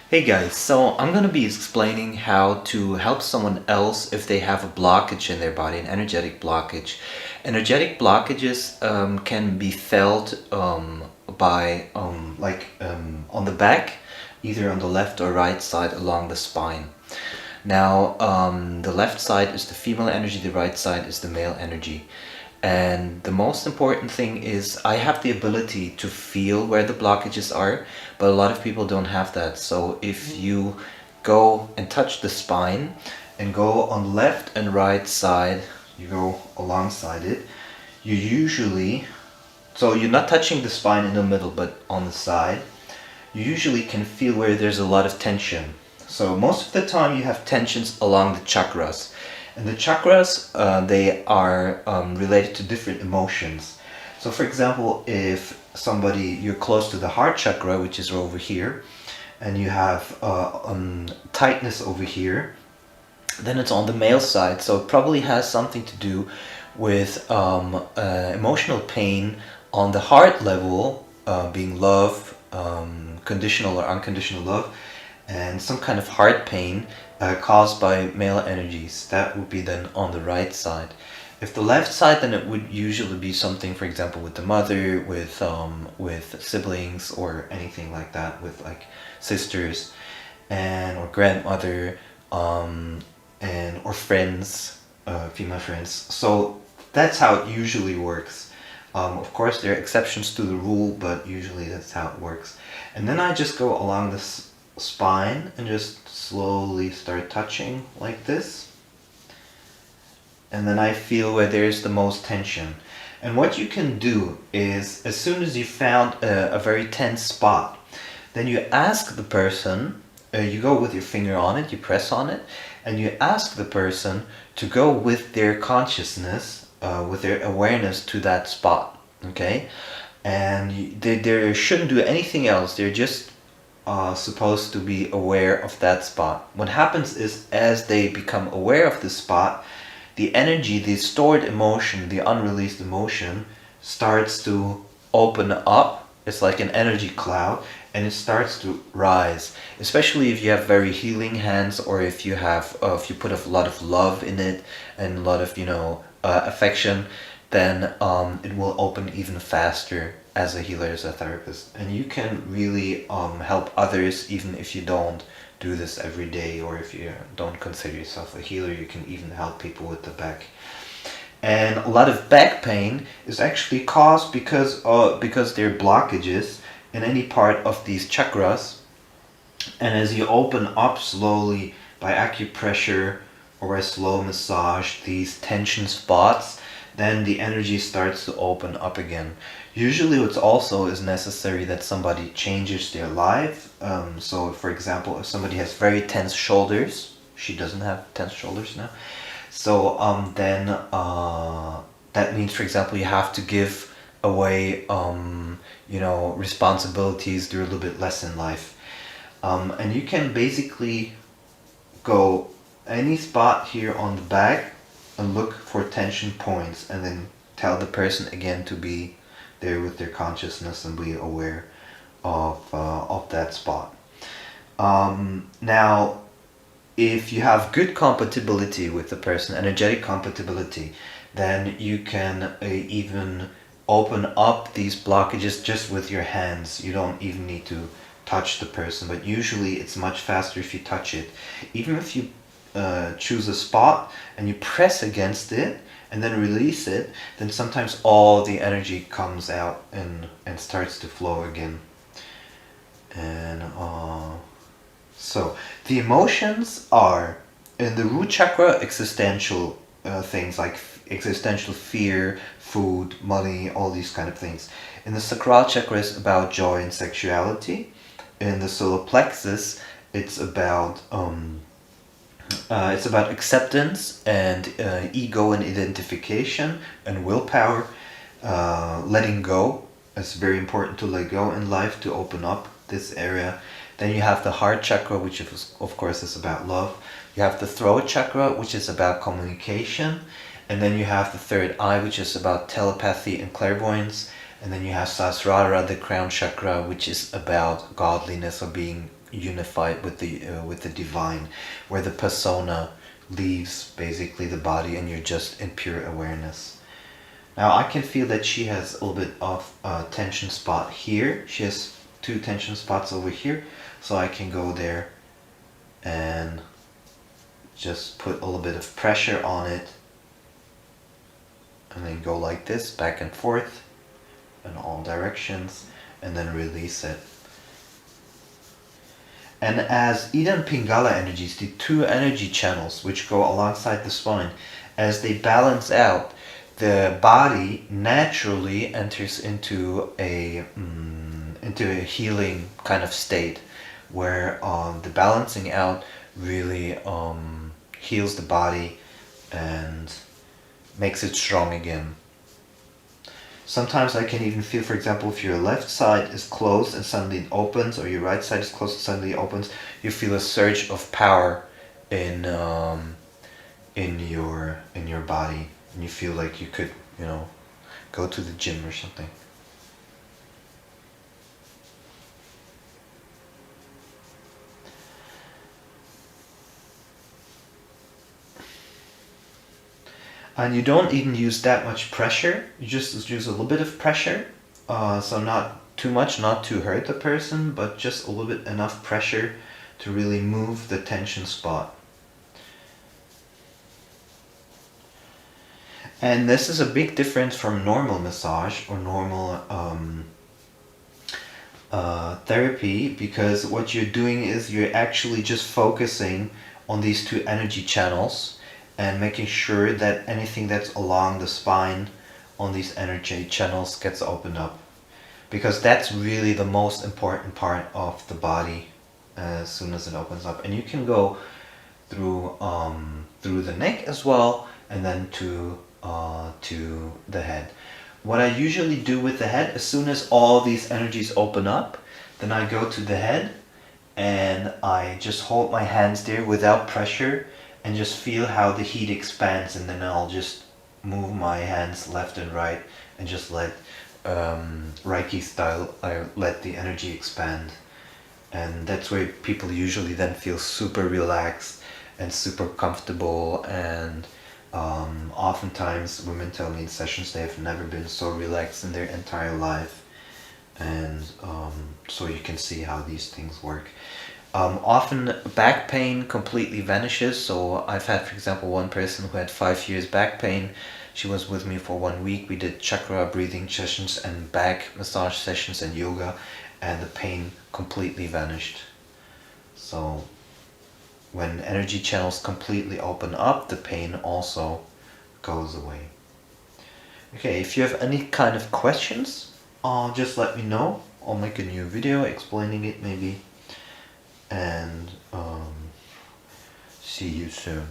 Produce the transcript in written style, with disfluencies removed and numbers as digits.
Hey guys, so I'm gonna be explaining how to help someone else if they have a blockage in their body, an energetic blockage. Energetic blockages can be felt by on the back, either on the left or right side along the spine. Now, the left side is the female energy, the right side is the male energy. And the most important thing is I have the ability to feel where the blockages are, but a lot of people don't have that. So if you go and touch the spine and go on the left and right side, you go alongside it, you usually, so you're not touching the spine in the middle, but on the side, you usually can feel where there's a lot of tension. So most of the time you have tensions along the chakras. And the chakras, they are related to different emotions. So for example, if you're close to the heart chakra, which is over here, and you have tightness over here, then it's on the male side. So it probably has something to do with emotional pain on the heart level, being love, conditional or unconditional love, and some kind of heart pain caused by male energies. That would be then on the right side. If the left side, then it would usually be something, for example, with the mother, with siblings, or anything like that, with like sisters, and or grandmother, and or friends, female friends. So that's how it usually works. Of course, there are exceptions to the rule, but usually that's how it works. And then I just go along this spine and just slowly start touching like this. And then I feel where there's the most tension. And what you can do is, as soon as you found a very tense spot, then you ask the person, you go with your finger on it, you press on it, and you ask the person to go with their consciousness, with their awareness to that spot, okay? And they shouldn't do anything else, they're just supposed to be aware of that spot. What happens is, as they become aware of the spot, the energy, the stored emotion, the unreleased emotion starts to open up. It's like an energy cloud, and it starts to rise. Especially if you have very healing hands, or if you put a lot of love in it and a lot of affection, then it will open even faster as a healer, as a therapist. And you can really help others even if you don't do this every day, or if you don't consider yourself a healer. You can even help people with the back. And a lot of back pain is actually caused because there are blockages in any part of these chakras. And as you open up slowly by acupressure or a slow massage these tension spots, then the energy starts to open up again. Usually what's also is necessary that somebody changes their life. So for example, if somebody has very tense shoulders, she doesn't have tense shoulders now. So then that means, for example, you have to give away responsibilities, do a little bit less in life. And you can basically go any spot here on the back and look for tension points, and then tell the person again to be there with their consciousness and be aware of that spot. Now, if you have good compatibility with the person, energetic compatibility, then you can even open up these blockages just with your hands. You don't even need to touch the person, but usually it's much faster if you touch it. Even if you choose a spot and you press against it and then release it, then sometimes all the energy comes out and starts to flow again. And so the emotions are in the root chakra existential things like existential fear, food, money, all these kind of things. In the sacral chakra is about joy and sexuality. In the solar plexus it's about acceptance and ego and identification and willpower, letting go. It's very important to let go in life to open up this area. Then you have the heart chakra, which of course is about love. You have the throat chakra, which is about communication. And then you have the third eye, which is about telepathy and clairvoyance. And then you have Sahasrara, the crown chakra, which is about godliness or being, unified with the divine, where the persona leaves basically the body and you're just in pure awareness. Now I can feel that she has a little bit of a tension spot here. She has 2 tension spots over here, so I can go there and just put a little bit of pressure on it, and then go like this, back and forth in all directions, and then release it. And as Ida and Pingala energies, the 2 energy channels which go alongside the spine, as they balance out, the body naturally enters into a healing kind of state, where the balancing out really heals the body and makes it strong again. Sometimes I can even feel, for example, if your left side is closed and suddenly it opens, or your right side is closed and suddenly it opens, you feel a surge of power in your body, and you feel like you could, go to the gym or something. And you don't even use that much pressure. You just use a little bit of pressure. So not too much, not to hurt the person, but just a little bit enough pressure to really move the tension spot. And this is a big difference from normal massage or normal therapy, because what you're doing is you're actually just focusing on these 2 energy channels and making sure that anything that's along the spine on these energy channels gets opened up, because that's really the most important part of the body as soon as it opens up. And you can go through the neck as well, and then to the head. What I usually do with the head, as soon as all these energies open up, then I go to the head and I just hold my hands there without pressure and just feel how the heat expands, and then I'll just move my hands left and right and just let Reiki style, I let the energy expand. And that's where people usually then feel super relaxed and super comfortable, and oftentimes women tell me in sessions they have never been so relaxed in their entire life. And so you can see how these things work. Often back pain completely vanishes. So I've had, for example, one person who had 5 years back pain. She was with me for 1 week. We did chakra breathing sessions and back massage sessions and yoga, and the pain completely vanished. So when energy channels completely open up, the pain also goes away. Okay, if you have any kind of questions, just let me know. I'll make a new video explaining it maybe. And see you soon.